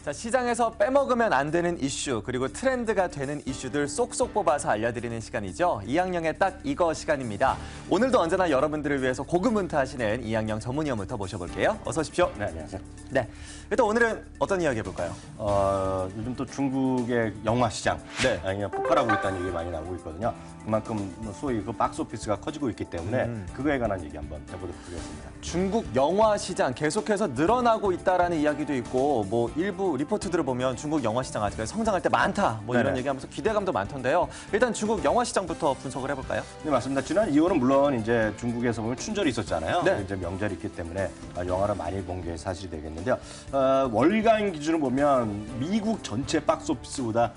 자, 시장에서 빼먹으면 안 되는 이슈, 그리고 트렌드가 되는 이슈들 쏙쏙 뽑아서 알려드리는 시간이죠. 이학년의 딱 이거 시간입니다. 오늘도 언제나 여러분들을 위해서 고군분투하시는 이학년 전문위원부터 모셔볼게요. 어서 오십시오. 네, 안녕하세요. 네, 일단 오늘은 어떤 이야기 해볼까요? 요즘 또 중국의 영화 시장 네. 그냥 폭발하고 있다는 얘기 많이 나오고 있거든요. 그만큼 소위 그 박스오피스가 커지고 있기 때문에 그거에 관한 얘기 한번 해보도록 하겠습니다. 중국 영화 시장 계속해서 늘어나고 있다라는 이야기도 있고, 뭐 일부 리포트들을 보면 중국 영화 시장 아직까지 성장할 때 많다, 뭐 이런 네네. 얘기하면서 기대감도 많던데요. 일단 중국 영화 시장부터 분석을 해볼까요? 네, 맞습니다. 지난 2월은 물론 이제 중국에서 보면 춘절이 있었잖아요. 네. 이제 명절이 있기 때문에 영화를 많이 본 게 사실이 되겠는데요. 월간 기준으로 보면 미국 전체 박스오피스보다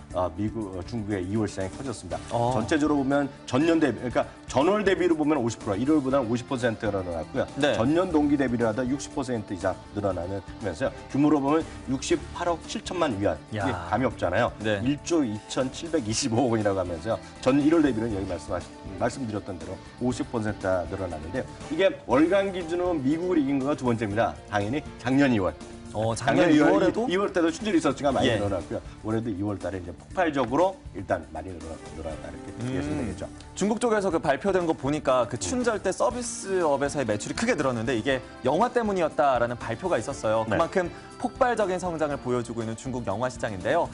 중국의 2월 시장이 커졌습니다. 전체적으로 보면 전년 대비, 그러니까 전월 대비로 보면 50%, 1월보다는 50%가 늘어났고요. 네. 전년 동기 대비로 하다 60% 이상 늘어나면서요. 규모로 보면 68억 7천만 위안. 이게 야. 감이 없잖아요. 네. 1조 2,725억 원이라고 하면서요. 전 1월 대비는 여기 말씀드렸던 대로 50%가 늘어났는데 이게 월간 기준으로 미국을 이긴 거가 두 번째입니다. 당연히 작년 2월. 작년 2월에도 2월 때도 춘절이 있었지만 많이 예. 늘어났고요. 올해도 2월 달에 이제 폭발적으로 일단 많이 늘어났다 이렇게 이해하시면 되겠죠. 중국 쪽에서 그 발표된 거 보니까 그 춘절 때 서비스업에서의 매출이 크게 늘었는데 이게 영화 때문이었다라는 발표가 있었어요. 네. 그만큼 폭발적인 성장을 보여주고 있는 중국 영화 시장인데요.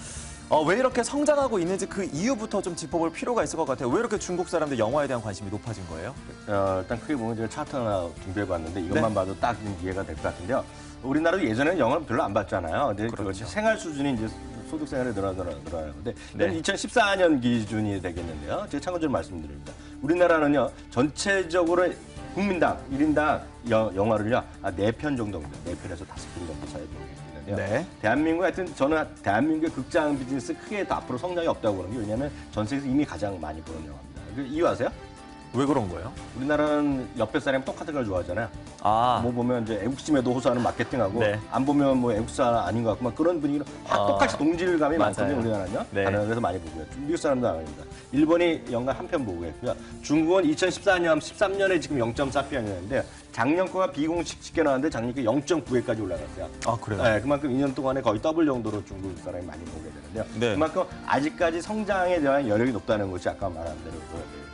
왜 이렇게 성장하고 있는지 그 이유부터 좀 짚어볼 필요가 있을 것 같아요. 왜 이렇게 중국 사람들 영화에 대한 관심이 높아진 거예요? 일단 크게 보면 제가 차트 하나 준비해봤는데 이것만 네. 봐도 딱 이해가 될 것 같은데요. 우리나라도 예전에는 영화를 별로 안 봤잖아요. 근데 그렇죠. 생활 수준이 이제 소득 생활에 늘어나는데 네. 2014년 기준이 되겠는데요. 제가 참고적으로 말씀드립니다. 우리나라는요 전체적으로 국민당 1인당 영화를요 4편 정도입니다. 4편에서 5편 정도 사야 되겠는데요. 네. 대한민국 하여튼 저는 대한민국의 극장 비즈니스 크게 더 앞으로 성장이 없다고 보는 게 왜냐하면 전 세계에서 이미 가장 많이 보는 영화입니다. 그 이유 아세요? 왜 그런 거예요? 우리나라는 옆에 사람이 똑같은 걸 좋아하잖아요. 뭐 보면 이제 애국심에도 호소하는 마케팅하고 네. 안 보면 뭐 애국사 아닌 것 같고 막 그런 분위기로 똑같이 동질감이 맞아요. 많거든요. 우리나라는요. 네. 다른 데서 많이 보고요. 미국 사람도 안 합니다. 일본이 연간 한 편 보고 있고요. 중국은 2014년, 13년에 지금 0.4편이었는데 작년 거가 비공식 집계 나왔는데 작년 게 0.9회까지 올라갔어요. 아, 그래요? 네, 그만큼 2년 동안에 거의 더블 정도로 중국 사람이 많이 보게 되는데요. 네. 그만큼 아직까지 성장에 대한 여력이 높다는 것이 아까 말한 대로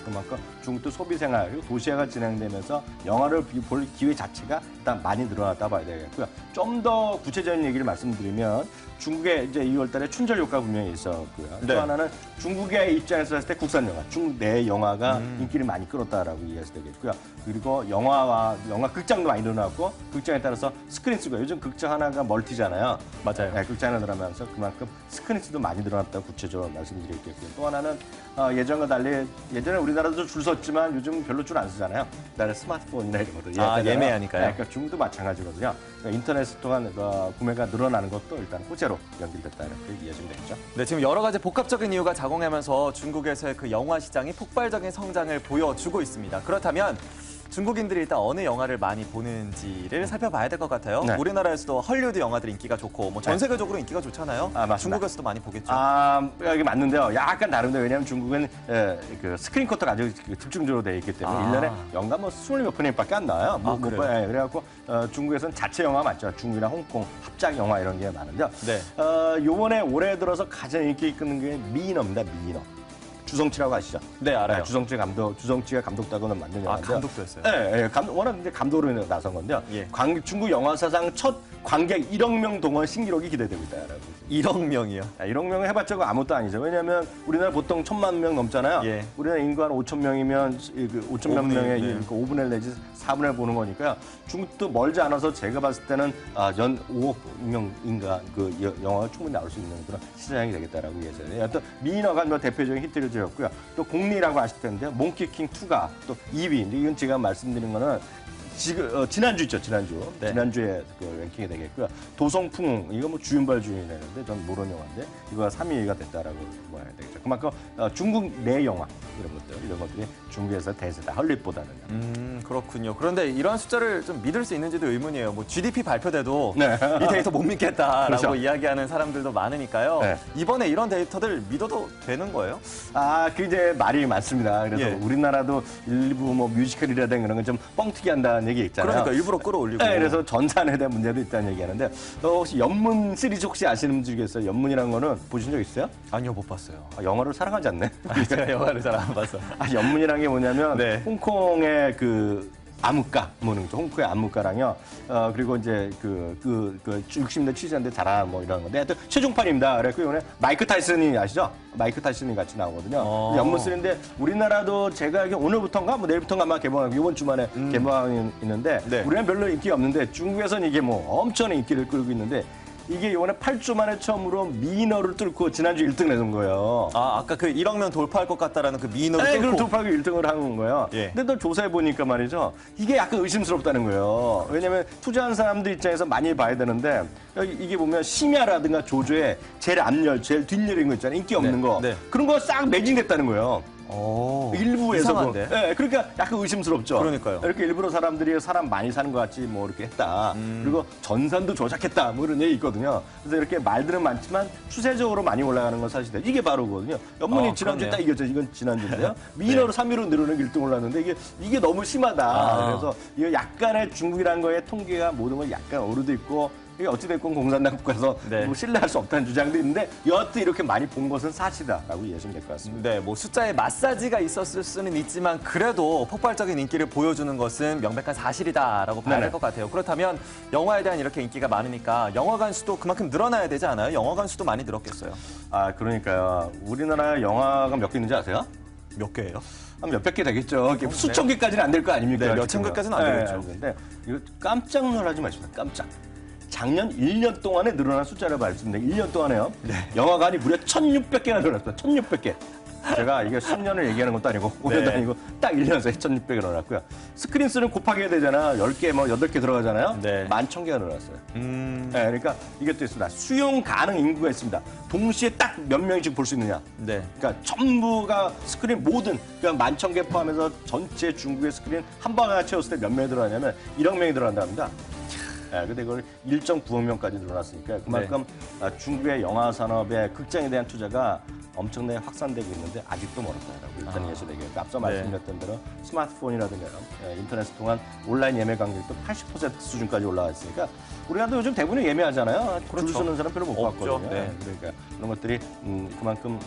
그만큼 중국도 소비 생활 그리고 도시화가 진행되면서 영화를 볼 기회 자체가 일단 많이 늘어났다 봐야 되겠고요. 좀 더 구체적인 얘기를 말씀드리면 중국에 이제 2월 달에 춘절 효과 분명히 있었고요. 네. 또 하나는 중국의 입장에서 봤을 때 국산 영화, 중국 내 영화가 인기를 많이 끌었다라고 이해해서 되겠고요. 그리고 영화 극장도 많이 늘어났고 극장에 따라서 스크린 수가 요즘 극장 하나가 멀티잖아요. 맞아요. 네, 극장 하나 늘어나면서 그만큼 스크린 수도 많이 늘어났다고 구체적으로 말씀드리겠고요. 또 하나는 예전과 달리 예전에 우리나라도 줄 섰지만 요즘 별로 줄 안 쓰잖아요. 그다음에 스마트폰이나 이런 것들 예매하니까요. 네, 그러니까 중국도 마찬가지거든요. 그러니까 인터넷 통한 구매가 늘어나는 것도 일단 호재로 연결됐다 이렇게 이해하시면 되겠죠. 네, 지금 여러 가지 복합적인 이유가 작용하면서 중국에서의 그 영화 시장이 폭발적인 성장을 보여주고 있습니다. 그렇다면 중국인들이 일단 어느 영화를 많이 보는지를 살펴봐야 될 것 같아요. 네. 우리나라에서도 헐리우드 영화들 인기가 좋고 뭐 전 세계적으로 인기가 좋잖아요. 맞습니다. 중국에서도 많이 보겠죠. 이게 맞는데요. 약간 다른데 왜냐하면 중국은 그 스크린 쿼터가 아주 집중적으로 되어 있기 때문에 1년에 연간 뭐 20몇 편밖에 안 나와요. 그래요? 그래갖고 중국에서는 자체 영화 맞죠. 중국이나 홍콩 합작 영화 이런 게 많은데요. 네. 요번에 올해 들어서 가장 인기 있는 게 미인어입니다. 미인어. 주성치라고 아시죠? 네, 알아요. 주성치가 감독하고는 만든 영화인데요. 감독도 했어요? 네, 워낙 이제 감독으로 나선 건데요. 예. 중국 영화 사상 첫 관객 1억 명 동원 신기록이 기대되고 있다라고. 1억 명이요. 1억 명 해봤자 아무것도 아니죠. 왜냐하면 우리나라 보통 1,000만 명 넘잖아요. 예. 우리나라 인구 한 5천 명이면 5천만 5분의 명의 네. 5분의 1 내지 4분의 1 보는 거니까요. 중국도 멀지 않아서 제가 봤을 때는 연 5억 명인가 그 영화가 충분히 나올 수 있는 그런 시장이 되겠다라고 이해해요. 어떤 미인어가 뭐 대표적인 히트를 지었고요. 또 공리라고 아실 텐데요. 몽키킹 2가 또 2위. 이건 제가 말씀드린 거는 지난주 있죠, 지난주. 네. 지난주에 그 랭킹이 되겠고요. 도성풍, 이거 뭐 주윤발 주연이 되는데 전 모르는 영화인데 이거가 3위가 됐다라고 봐야 되겠죠. 그만큼 중국 내 영화 이런 것들이 중국에서 대세다. 헐리우드보다는. 그렇군요. 그런데 이러한 숫자를 좀 믿을 수 있는지도 의문이에요. 뭐 GDP 발표돼도 네. 이 데이터 못 믿겠다라고 그렇죠. 이야기하는 사람들도 많으니까요. 네. 이번에 이런 데이터들 믿어도 되는 거예요? 그 이제 말이 많습니다. 그래서 예. 우리나라도 일부 뭐 뮤지컬이라든가 그런 건 좀 뻥튀기 한다는 얘기 있잖아요. 그러니까 일부러 끌어올리고. 네, 그래서 전산에 대한 문제도 있다는 얘기하는데 혹시 연문 시리즈 혹시 아시는 분 중에 있어요? 연문이라는 거는 보신 적 있어요? 아니요, 못 봤어요. 영화를 사랑하지 않네. 제가 영화를 잘 안 봐서. 연문이라는 게 뭐냐면 네. 홍콩의 그 암흑가 뭐는 거죠. 홍콩의 암흑가랑요. 그리고 이제 그 60년대 70년대 자라 뭐 이런 건데 하여튼 최종판입니다. 그래서 이번에 마이크 타이슨이 아시죠? 마이크 타이슨이 같이 나오거든요. 연문 쓰리인데 우리나라도 제가 알기로 오늘부터인가 뭐 내일부터인가 아마 개봉하고 이번 주말에 개봉이 있는데 네. 우리는 별로 인기가 없는데 중국에서는 이게 뭐 엄청난 인기를 끌고 있는데 이게 이번에 8주 만에 처음으로 미너를 뚫고 지난주 1등을 해준 거예요. 아까 그 1억 명 돌파할 것 같다라는 그 미인으로 네, 뚫고. 그걸 돌파하고 1등을 한 거예요. 예. 근데 또 조사해 보니까 말이죠. 이게 약간 의심스럽다는 거예요. 왜냐면 투자한 사람들 입장에서 많이 봐야 되는데 이게 보면 심야라든가 조조에 제일 앞열, 제일 뒷열인 거 있잖아요. 인기 없는 네, 거. 네. 그런 거 싹 매진됐다는 거예요. 일부에서 이상한데? 네, 그러니까 약간 의심스럽죠. 그러니까요. 이렇게 일부러 사람들이 사람 많이 사는 것 같이 뭐 이렇게 했다. 그리고 전산도 조작했다. 뭐 이런 얘기 있거든요. 그래서 이렇게 말들은 많지만 추세적으로 많이 올라가는 건 사실이다. 이게 바로거든요. 연문이 지난주에 그러네요. 딱 이겼죠. 이건 지난주인데요. 미너로 3위로 늘어는 1등 올랐는데 이게 너무 심하다. 그래서 이거 약간의 중국이라는 거에 통계가 모든 걸 약간 오르도 있고 이게 어찌됐건 공산당 국가에서 네. 뭐 신뢰할 수 없다는 주장도 있는데 여하튼 이렇게 많이 본 것은 사실이다라고 이해하시면 될 것 같습니다. 네, 뭐 숫자에 마사지가 있었을 수는 있지만 그래도 폭발적인 인기를 보여주는 것은 명백한 사실이다라고 봐야 될 네네. 것 같아요. 그렇다면 영화에 대한 이렇게 인기가 많으니까 영화관 수도 그만큼 늘어나야 되지 않아요? 영화관 수도 많이 늘었겠어요. 그러니까요. 우리나라 영화가 몇 개 있는지 아세요? 몇 개예요? 한 몇백 개 되겠죠. 이게 수천 개까지는 안 될 거 아닙니까? 네, 몇천 개까지는 안 되겠죠. 근데 이거 깜짝 놀라지 마십시오. 깜짝. 작년 1년 동안에 늘어난 숫자를 말씀드립니다. 1년 동안에요. 영화관이 무려 1,600개가 늘어났어요. 1,600개. 제가 이게 10년을 얘기하는 것도 아니고 5년도 아니고 딱 1년 사이에 1,600개 늘어났고요. 스크린 수는 곱하기 해야 되잖아. 10개, 뭐 8개 들어가잖아요. 네. 11,000개가 늘어났어요. 네, 그러니까 이게 또 있습니다. 수용 가능 인구가 있습니다. 동시에 딱 몇 명씩 볼 수 있느냐. 네. 그러니까 전부가 스크린 모든 그러니까 11,000개 포함해서 전체 중국의 스크린 한 방에 채웠을 때 몇 명이 들어가냐면 1억 명이 들어간답니다. 근데 이걸 1.9억 명까지 늘어났으니까 그만큼 중국의 영화 산업의 극장에 대한 투자가 엄청나게 확산되고 있는데 아직도 멀었다라고 일단 예시되겠고 앞서 말씀드렸던 대로 스마트폰이라든가 인터넷을 통한 온라인 예매 관객도 80% 수준까지 올라와 있으니까 우리나라도 요즘 대부분 예매하잖아요. 줄 그렇죠. 서는 사람 별로 못 없죠. 봤거든요. 네. 그러니까 그런 것들이 그만큼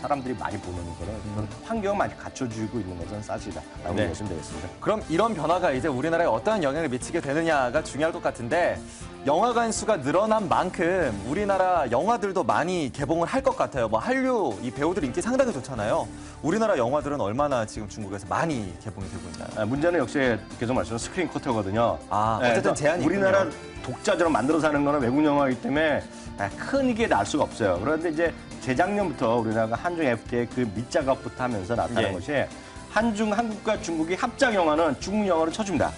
사람들이 많이 보는 거는 그런 환경을 많이 갖춰주고 있는 것은 사실이다라고 네. 보시면 되겠습니다. 그럼 이런 변화가 이제 우리나라에 어떠한 영향을 미치게 되느냐가 중요할 것 같은데 영화관 수가 늘어난 만큼 우리나라 영화들도 많이 개봉을 할 것 같아요. 뭐 한류 이 배우들 인기 상당히 좋잖아요. 우리나라 영화들은 얼마나 지금 중국에서 많이 개봉이 되고 있나요? 문제는 역시 계속 말씀드린 스크린 쿼터거든요. 어쨌든 그래서 제한이 우리나라 있군요. 독자적으로 만들어서 하는 거는 외국 영화이기 때문에 큰 이게 날 수가 없어요. 그런데 이제 재작년부터 우리나라가 한중 FTA 그 밑작업부터 하면서 나타난 예. 것이 한국과 중국이 합작 영화는 중국 영화를 쳐줍니다.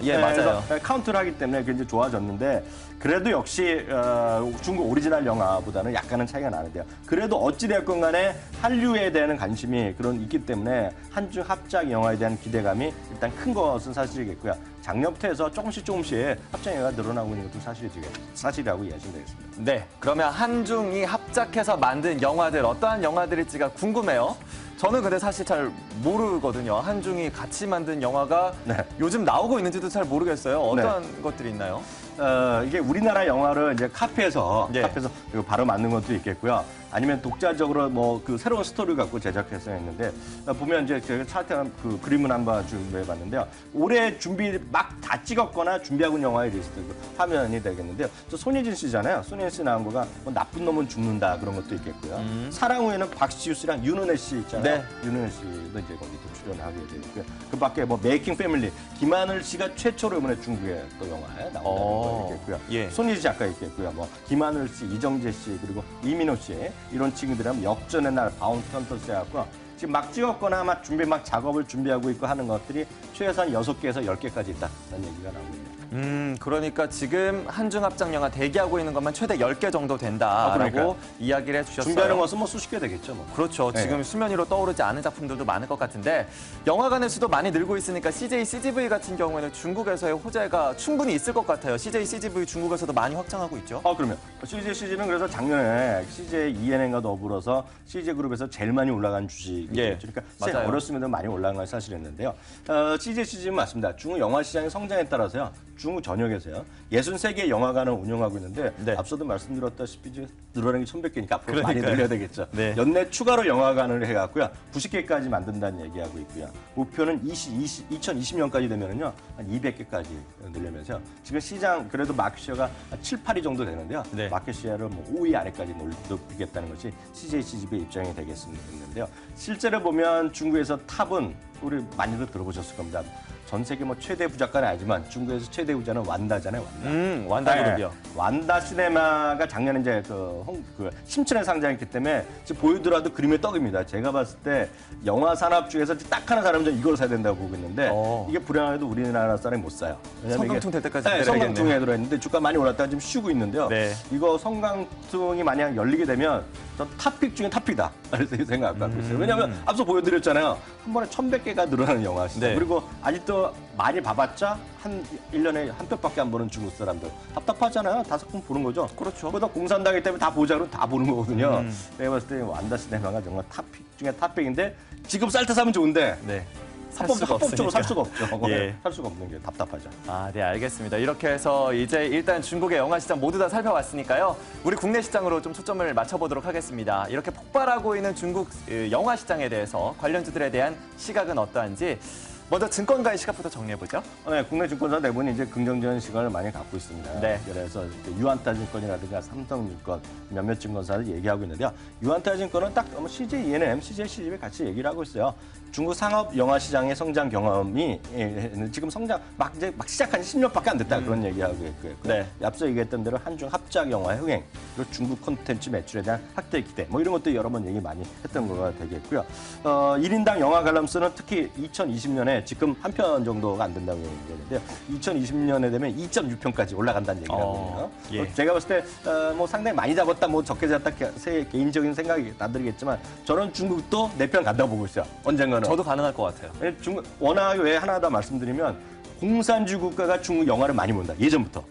예, 맞아요. 그래서 카운트를 하기 때문에 굉장히 좋아졌는데 그래도 역시 중국 오리지널 영화보다는 약간은 차이가 나는데요. 그래도 어찌되었건 간에 한류에 대한 관심이 그런 있기 때문에 한중 합작 영화에 대한 기대감이 일단 큰 것은 사실이겠고요. 작년부터 해서 조금씩 합작 영화가 늘어나고 있는 것도 사실이라고 이해하시면 되겠습니다. 네, 그러면 한중이 합작해서 만든 영화들 어떠한 영화들일지가 궁금해요. 저는 근데 사실 잘 모르거든요. 한중이 같이 만든 영화가 네. 요즘 나오고 있는지도 잘 모르겠어요. 어떠한 것들이 있나요? 이게 우리나라 영화를 이제 카페에서 예. 이거 바로 만든 것도 있겠고요. 아니면 독자적으로 뭐 그 새로운 스토리를 갖고 제작해서 했는데 보면 이제 제가 차트한 그 그림을 한번 준비해봤는데요. 올해 준비 막 다 찍었거나 준비하고 있는 영화의 리스트 그 화면이 되겠는데요. 저 손예진 씨잖아요. 손예진 씨 나온 거가 뭐 나쁜 놈은 죽는다 그런 것도 있겠고요. 사랑 후에는 박시우 씨랑 윤은혜 씨 있잖아요. 네. 윤은혜 씨도 이제 거기도 출연하게 되고요. 그 밖에 뭐 메이킹 패밀리 김하늘 씨가 최초로 이번에 중국의 또 영화에 나온다는 거 있겠고요. 예. 손예진 작가 있겠고요. 뭐 김하늘 씨, 이정재 씨 그리고 이민호 씨 이런 친구들은 역전의 날 바운티 헌터스 해갖고 지금 막 찍었거나 막 작업을 준비하고 있고 하는 것들이 최소한 6개에서 10개까지 있다는 얘기가 나오고 있습니다. 그러니까 지금 한중합작 영화 대기하고 있는 것만 최대 10개 정도 된다라고 그러니까요. 이야기를 해주셨어요. 준비하는 것은 뭐 수십 개 되겠죠. 뭐. 그렇죠. 네. 지금 수면 위로 떠오르지 않은 작품들도 많을 것 같은데 영화관의 수도 많이 늘고 있으니까 CJ, CGV 같은 경우에는 중국에서의 호재가 충분히 있을 것 같아요. CJ, CGV 중국에서도 많이 확장하고 있죠. 그러면 CJ CG는 그래서 작년에 CJ ENM과 더불어서 CJ 그룹에서 제일 많이 올라간 주식이죠. 예, 그러니까 맞아요. 어렸으면 많이 올라간 건 사실이었는데요. CJ CG는 맞습니다. 중국 영화 시장의 성장에 따라서요. 중국 전역에서요. 63개의 영화관을 운영하고 있는데 네. 앞서도 말씀드렸다시피 이제 늘어나는 게 1,100개니까 앞으로 많이 그러니까요. 늘려야 되겠죠. 네. 연내 추가로 영화관을 해갖고요. 90개까지 만든다는 얘기하고 있고요. 목표는 2020년까지 되면은요. 한 200개까지 늘려면서 지금 시장 그래도 마켓시어가 7, 8위 정도 되는데요. 네. 마켓시어를 뭐 5위 아래까지 높이겠다는 것이 CJ CGV의 입장이 되겠는데요. 실제로 보면 중국에서 탑은 우리 많이들 들어보셨을 겁니다. 전 세계 뭐 최대 부자가는 아니지만 중국에서 최대 부자는 완다잖아요. 완다. 완다그룹이요. 네. 완다 시네마가 작년에 이제 심천에 상장했기 때문에 지금 보이더라도 그림의 떡입니다. 제가 봤을 때 영화 산업 중에서 딱 하나 사람은 이걸 사야 된다고 보고 있는데 이게 불안해도 우리나라 사람이 못 사요. 왜냐면 성강통 될 때까지 네, 기다려야겠네요. 성강통에 들어있는데 주가 많이 올랐다가 지금 쉬고 있는데요. 네. 이거 성강통이 만약 열리게 되면 전 탑픽 중에 탑픽이다. 그래서 생각하고 있어요. 왜냐하면 앞서 보여드렸잖아요. 한 번에 1,100개가 늘어나는 영화 시죠. 네. 그리고 아직도 많이 봐봤자 한 1년에 한 편밖에 안 보는 중국 사람들. 답답하잖아요. 5편 보는 거죠. 그렇죠. 그러다 공산당이기 때문에 다 보자 그러면 다 보는 거거든요. 내가 봤을 때 완다 시네마가 정말 탑픽 중에 탑픽인데 지금 쌀 때 사면 좋은데 네. 합법적으로 살 수가 없죠. 예. 살 수가 없는 게 답답하죠. 네, 알겠습니다. 이렇게 해서 이제 일단 중국의 영화 시장 모두 다 살펴봤으니까요. 우리 국내 시장으로 좀 초점을 맞춰보도록 하겠습니다. 이렇게 폭발하고 있는 중국 영화 시장에 대해서 관련주들에 대한 시각은 어떠한지 먼저 증권가의 시각부터 정리해보죠. 네, 국내 증권사 대부분 이제 긍정적인 시각을 많이 갖고 있습니다. 네. 그래서 유안타 증권이라든가 삼성증권 몇몇 증권사를 얘기하고 있는데요. 유안타 증권은 딱 CJ ENM, CJ CGV 같이 얘기를 하고 있어요. 중국 상업 영화 시장의 성장 경험이 지금 성장 막 시작한 지 10년밖에 안 됐다 그런 얘기하고 있고요. 네. 앞서 얘기했던 대로 한중 합작 영화 흥행 그리고 중국 콘텐츠 매출에 대한 확대 기대 뭐 이런 것도 여러 번 얘기 많이 했던 거가 되겠고요. 1인당 영화 관람수는 특히 2020년에 지금 한 편 정도가 안 된다고 얘기하는데요. 2020년에 되면 2.6편까지 올라간다는 얘기를 하거든요. 예. 제가 봤을 때 뭐 상당히 많이 잡았다, 뭐 적게 잡았다 제 개인적인 생각이 나드리겠지만 저는 중국도 4편 간다고 보고 있어요. 언젠가는. 저도 가능할 것 같아요. 중국 워낙 왜 하나 더 말씀드리면 공산주의 국가가 중국 영화를 많이 본다. 예전부터.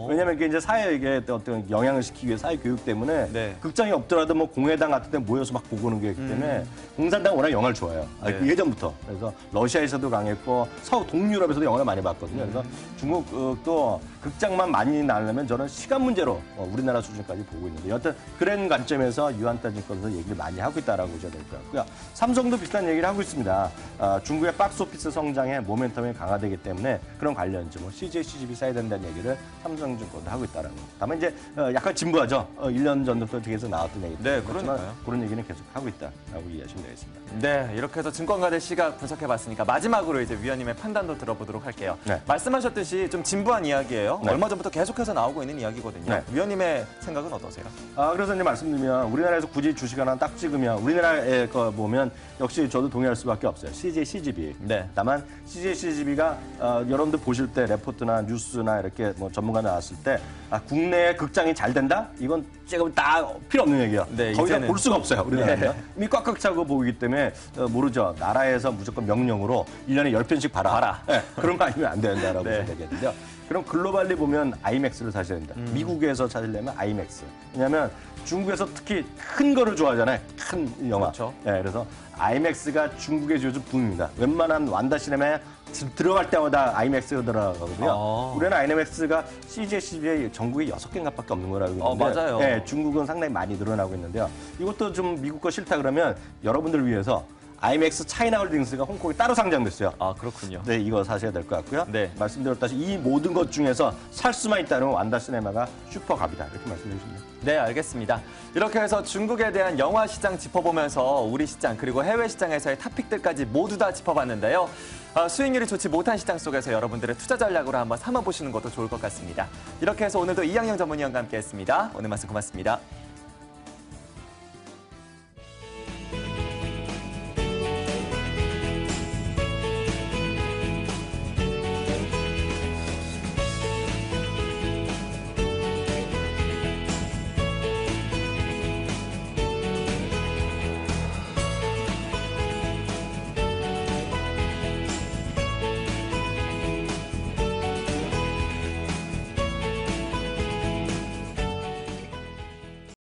왜냐면 이게 이제 사회에게 어떤 영향을 시키기 위해 사회 교육 때문에 네. 극장이 없더라도 뭐 공회당 같은 데 모여서 막 보고 오는 게 있기 때문에 공산당 워낙 영화를 좋아해요. 네. 예전부터. 그래서 러시아에서도 강했고 동유럽에서도 영화를 많이 봤거든요. 그래서 중국도 극장만 많이 나려면 저는 시간 문제로 우리나라 수준까지 보고 있는데 여튼 그런 관점에서 유안타 증권에서 얘기를 많이 하고 있다라고 보셔야 될 것 같고요. 삼성도 비슷한 얘기를 하고 있습니다. 중국의 박스오피스 성장에 모멘텀이 강화되기 때문에 그런 관련주 뭐 CJ, CGV 사야 된다는 얘기를 삼성증권도 하고 있다라고. 다만 이제 약간 진부하죠. 1년 전부터 계속 나왔던 얘기. 네, 그렇지만 그러니까요. 그런 얘기는 계속 하고 있다라고 이해하시면 되겠습니다. 네, 이렇게 해서 증권가들 시각 분석해봤으니까 마지막으로 이제 위원님의 판단도 들어보도록 할게요. 네. 말씀하셨듯이 좀 진부한 이야기예요. 네. 얼마 전부터 계속해서 나오고 있는 이야기거든요. 네. 위원님의 생각은 어떠세요? 그래서 이제 말씀드리면 우리나라에서 굳이 주식 하나 딱 찍으면 우리나라에 거 보면 역시 저도 동의할 수밖에 없어요. CJ, CGV. 네. 다만 CJ, CGV가 여러분들 보실 때 레포트나 뉴스나 이렇게 뭐 전문가 나왔을 때 국내에 극장이 잘 된다? 이건 지금 다 필요 없는 얘기예요. 네, 거의 다 이제는. 볼 수가 없어요. 우리나라는. 예. 이미 꽉꽉 차고 보이기 때문에 모르죠. 나라에서 무조건 명령으로 1년에 10편씩 봐라. 네, 그런 거 아니면 안 된다라고 네. 보시면 되겠는데요. 그럼 글로벌리 보면 아이맥스를 사셔야 된다. 미국에서 찾으려면 아이맥스. 왜냐하면 중국에서 특히 큰 거를 좋아하잖아요. 큰 영화. 그렇죠. 네, 그래서 아이맥스가 중국의 요즘 붐입니다. 웬만한 완다 시네마에 들어갈 때마다 아이맥스가 들어가거든요. 우리는 아이맥스가 CJ, CGV 전국에 6개인가밖에 없는 거라고 있는데 맞아요. 네, 중국은 상당히 많이 늘어나고 있는데요. 이것도 좀 미국 거 싫다 그러면 여러분들을 위해서 아이맥스 차이나홀딩스가 홍콩에 따로 상장됐어요. 그렇군요. 네, 이거 사셔야 될 것 같고요. 네. 말씀드렸다시피 이 모든 것 중에서 살 수만 있다는 완다 시네마가 슈퍼갑이다. 이렇게 말씀해 주시면 네, 알겠습니다. 이렇게 해서 중국에 대한 영화 시장 짚어보면서 우리 시장 그리고 해외 시장에서의 탑픽들까지 모두 다 짚어봤는데요. 수익률이 좋지 못한 시장 속에서 여러분들의 투자 전략으로 한번 삼아보시는 것도 좋을 것 같습니다. 이렇게 해서 오늘도 이양영 전문위원과 함께했습니다. 오늘 말씀 고맙습니다.